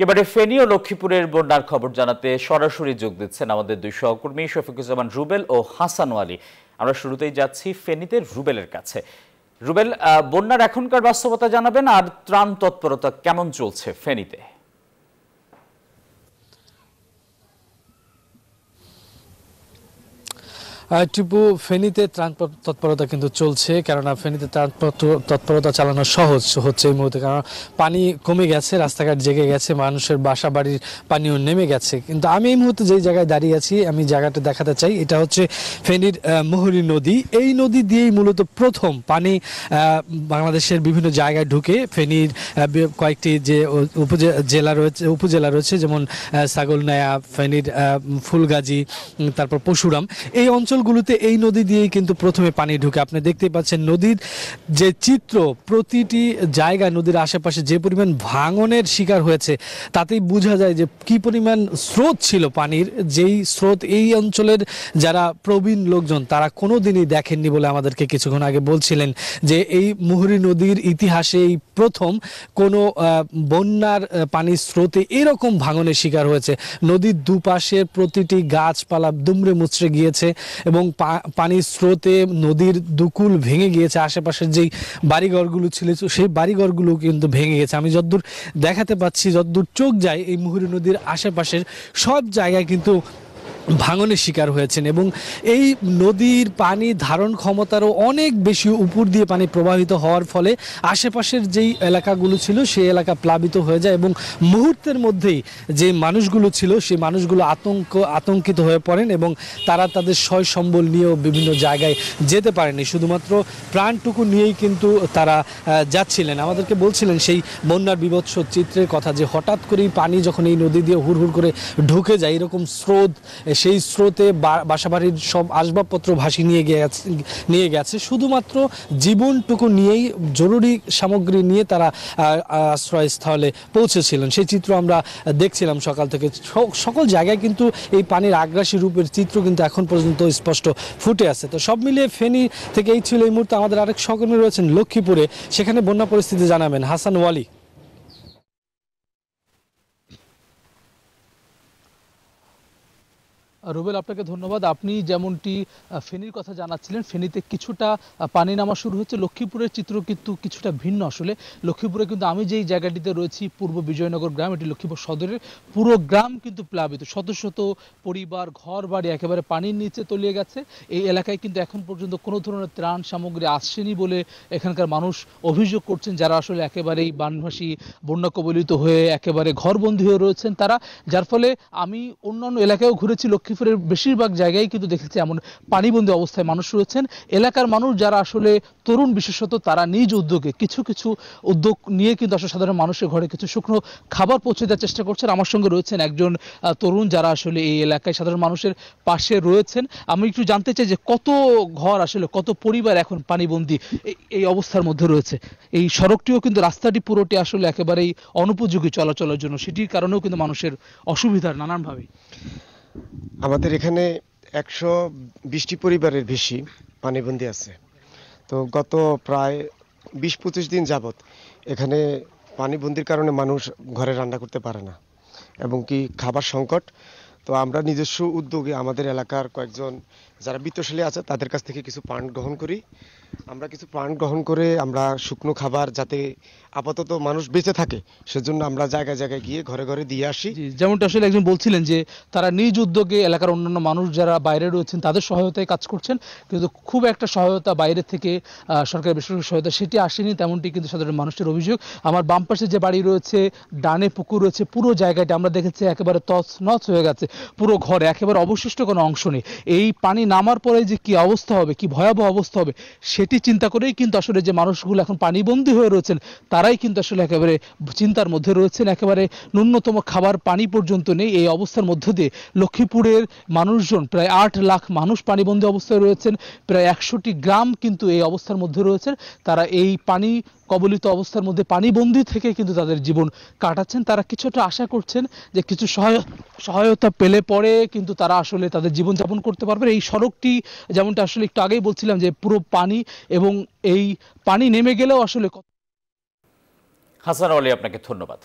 এবারে ফেনী ও লক্ষ্মীপুরের বন্যার খবর জানাতে সরাসরি যোগ দিচ্ছেন আমাদের দুই সহকর্মী শফিকুজ্জামান রুবেল ও হাসান ওয়ালি। আমরা শুরুতেই যাচ্ছি ফেনীতে রুবেলের কাছে। রুবেল, বন্যার এখনকার বাস্তবতা জানাবেন আর ত্রাণ তৎপরতা কেমন চলছে ফেনীতে? টিপু, ফেনীতে ত্রাণ তৎপরতা কিন্তু চলছে, কেননা ফেনীতে ত্রাণ তৎপরতা চালানো সহজ হচ্ছে এই মুহূর্তে, কারণ পানি কমে গেছে, রাস্তাঘাট জেগে গেছে, মানুষের বাসা বাড়ির পানিও নেমে গেছে। কিন্তু আমি এই মুহূর্তে যেই জায়গায় দাঁড়িয়ে আছি, আমি জায়গাটা দেখাতে চাই। এটা হচ্ছে ফেনীর মুহুরী নদী। এই নদী দিয়েই মূলত প্রথম পানি বাংলাদেশের বিভিন্ন জায়গায় ঢুকে। ফেনীর কয়েকটি যে উপজেলা রয়েছে, যেমন ছাগলনাইয়া, ফেনীর ফুলগাজী, তারপর পশুরাম, এই অঞ্চলগুলোতে এই নদী দিয়েই কিন্তু প্রথমে পানি ঢুকে। আপনি দেখতেই পাচ্ছেন নদীর যে চিত্র, প্রতিটি জায়গায় নদীর আশেপাশে যে পরিমাণ ভাঙনের শিকার হয়েছে, তাতেই বোঝা যায় যে কি পরিমাণ স্রোত ছিল পানির। যেই স্রোত এই অঞ্চলের যারা প্রবীণ লোকজন তারা কোনো দিনই দেখেননি বলে আমাদেরকে কিছুক্ষণ আগে বলছিলেন, যে এই মুহুরী নদীর ইতিহাসে এই প্রথম কোনো বন্যার পানির স্রোতে এরকম ভাঙনের শিকার হয়েছে। নদীর দুপাশের প্রতিটি গাছপালা দুমড়ে মুচড়ে গিয়েছে এবং পানির স্রোতে নদীর দুকুল ভেঙে গিয়েছে। আশেপাশের যেই বাড়িঘরগুলো ছিল সেই বাড়িঘরগুলো কিন্তু ভেঙে গেছে। আমি যতদূর দেখাতে পাচ্ছি, যতদূর চোখ যায়, এই মুহুরী নদীর আশেপাশের সব জায়গায় কিন্তু ভাঙনের শিকার হয়েছেন এবং এই নদীর পানি ধারণ ক্ষমতারও অনেক বেশি উপর দিয়ে পানি প্রবাহিত হওয়ার ফলে আশেপাশের যেই এলাকাগুলো ছিল সেই এলাকা প্লাবিত হয়ে যায় এবং মুহূর্তের মধ্যেই যে মানুষগুলো ছিল সেই মানুষগুলো আতঙ্কিত হয়ে পড়েন এবং তারা তাদের সয় সম্বল নিয়েও বিভিন্ন জায়গায় যেতে পারেনি, শুধুমাত্র প্রাণটুকু নিয়েই কিন্তু তারা যাচ্ছিলেন। আমাদেরকে বলছিলেন সেই বন্যার বিভৎস চিত্রের কথা, যে হঠাৎ করেই পানি যখন এই নদী দিয়ে হুড় করে ঢুকে যায়, এরকম স্রোত, সেই স্রোতে বাসাবাড়ির সব আসবাবপত্র ভাসিয়ে নিয়ে গেছে। শুধুমাত্র জীবনটুকু নিয়েই, জরুরি সামগ্রী নিয়ে তারা আশ্রয়স্থলে পৌঁছেছিলেন। সেই চিত্র আমরা দেখছিলাম সকাল থেকে। সকল জায়গায় কিন্তু এই পানির আগ্রাসী রূপের চিত্র কিন্তু এখন পর্যন্ত স্পষ্ট ফুটে আছে। তো সব মিলিয়ে ফেনী থেকে এই ছিল এই মুহূর্তে। আমাদের আরেক সহকর্মী রয়েছেন লক্ষ্মীপুরে, সেখানে বন্যা পরিস্থিতি জানাবেন হাসান ওয়ালি। রুবেল, আপনাকে ধন্যবাদ। আপনি যেমনটি ফেনীর কথা জানাচ্ছিলেন, ফেনীতে কিছুটা পানি নামা শুরু হচ্ছে। লক্ষ্মীপুরের চিত্র কিন্তু কিছুটা ভিন্ন। আসলে লক্ষ্মীপুরে কিন্তু আমি যেই জায়গাটিতে রয়েছি, পূর্ব বিজয়নগর গ্রাম, এটি লক্ষ্মীপুর সদরের পুরো গ্রাম কিন্তু প্লাবিত। শত শত পরিবার, ঘর বাড়ি একেবারে পানির নিচে তলিয়ে গেছে। এই এলাকায় কিন্তু এখন পর্যন্ত কোনো ধরনের ত্রাণ সামগ্রী আসছেনি বলে এখানকার মানুষ অভিযোগ করছেন, যারা আসলে একেবারেই বানভাসী, বন্যা কবলিত হয়ে একেবারে ঘরবন্দি হয়ে রয়েছেন তারা। যার ফলে আমি অন্যান্য এলাকায়ও ঘুরেছি, লক্ষ্মীপুরের বেশিরভাগ জায়গায় কিন্তু দেখেছি এমন পানিবন্দী অবস্থায় মানুষ রয়েছেন। এলাকার মানুষ যারা আসলে তরুণ বিশেষত, তারা নিজ উদ্যোগে কিছু উদ্যোগ নিয়ে কিন্তু আসলে সাধারণ মানুষের ঘরে কিছু শুকনো খাবার পৌঁছে দেওয়ার চেষ্টা করছেন। আমার সঙ্গে রয়েছেন একজন তরুণ, যারা আসলে এই এলাকায় সাধারণ মানুষের পাশে রয়েছেন। আমি একটু জানতে চাই যে কত ঘর, আসলে কত পরিবার এখন পানিবন্দী এই অবস্থার মধ্যে রয়েছে। এই সড়কটিও কিন্তু, রাস্তাটি পুরোটি আসলে একেবারেই অনুপযোগী চলাচলের জন্য, সেটির কারণেও কিন্তু মানুষের অসুবিধার নানানভাবে। আমাদের এখানে 120টি পরিবারের বেশি পানিবন্দী আছে। তো গত প্রায় 20-25 দিন যাবত এখানে পানিবন্দির কারণে মানুষ ঘরে রান্না করতে পারে না এবং কি খাবার সংকট। তো আমরা নিজস্ব উদ্যোগে আমাদের এলাকার কয়েকজন যারা বিত্তশালী আছে তাদের কাছ থেকে কিছু ফান্ড গ্রহণ করি। আমরা কিছু ফান্ড গ্রহণ করে আমরা শুকনো খাবার, যাতে আপাতত মানুষ বেঁচে থাকে, সেজন্য আমরা জায়গায় জায়গায় গিয়ে ঘরে ঘরে দিয়ে আসি। যেমনটা আসলে একজন বলছিলেন যে তারা নিজ উদ্যোগে এলাকার অন্যান্য মানুষ যারা বাইরে রয়েছেন তাদের সহায়তায় কাজ করছেন, কিন্তু খুব একটা সহায়তা বাইরে থেকে, সরকারি বেসরকারি সহায়তা, সেটি আসেনি, তেমনটি কিন্তু সাধারণ মানুষের অভিযোগ। আমার বাম পাশে যে বাড়ি রয়েছে, ডানে পুকুর রয়েছে, পুরো জায়গাটা আমরা দেখেছি একেবারে তছনছ হয়ে গেছে। পুরো ঘরে একেবারে অবশিষ্ট কোনো অংশ নেই। এই পানি নামার পরে যে কি অবস্থা হবে, কি ভয়াবহ অবস্থা হবে, সেটি চিন্তা করেই কিন্তু আসলে যে মানুষগুলো এখন পানিবন্দী হয়ে রয়েছেন তারাই কিন্তু আসলে একেবারে চিন্তার মধ্যে রয়েছেন। একেবারে ন্যূনতম খাবার পানি পর্যন্ত নেই। এই অবস্থার মধ্য দিয়ে লক্ষ্মীপুরের মানুষজন, প্রায় 8 লাখ মানুষ পানিবন্দী অবস্থায় রয়েছেন। প্রায় 100টি গ্রাম কিন্তু এই অবস্থার মধ্যে রয়েছেন। তারা এই পানি কবলিত অবস্থার মধ্যে পানিবন্দী থেকে কিন্তু তাদের জীবন কাটাচ্ছেন। তারা কিছুটা আশা করছেন যে কিছু সহায়তা পেলে পরে কিন্তু তারা আসলে তাদের জীবনযাপন করতে পারবে। এই সড়কটি, যেমনটা আসলে একটু আগেই বলছিলাম, যে পুরো পানি, এবং এই পানি নেমে গেলেও আসলে। হাসান আলী, আপনাকে ধন্যবাদ।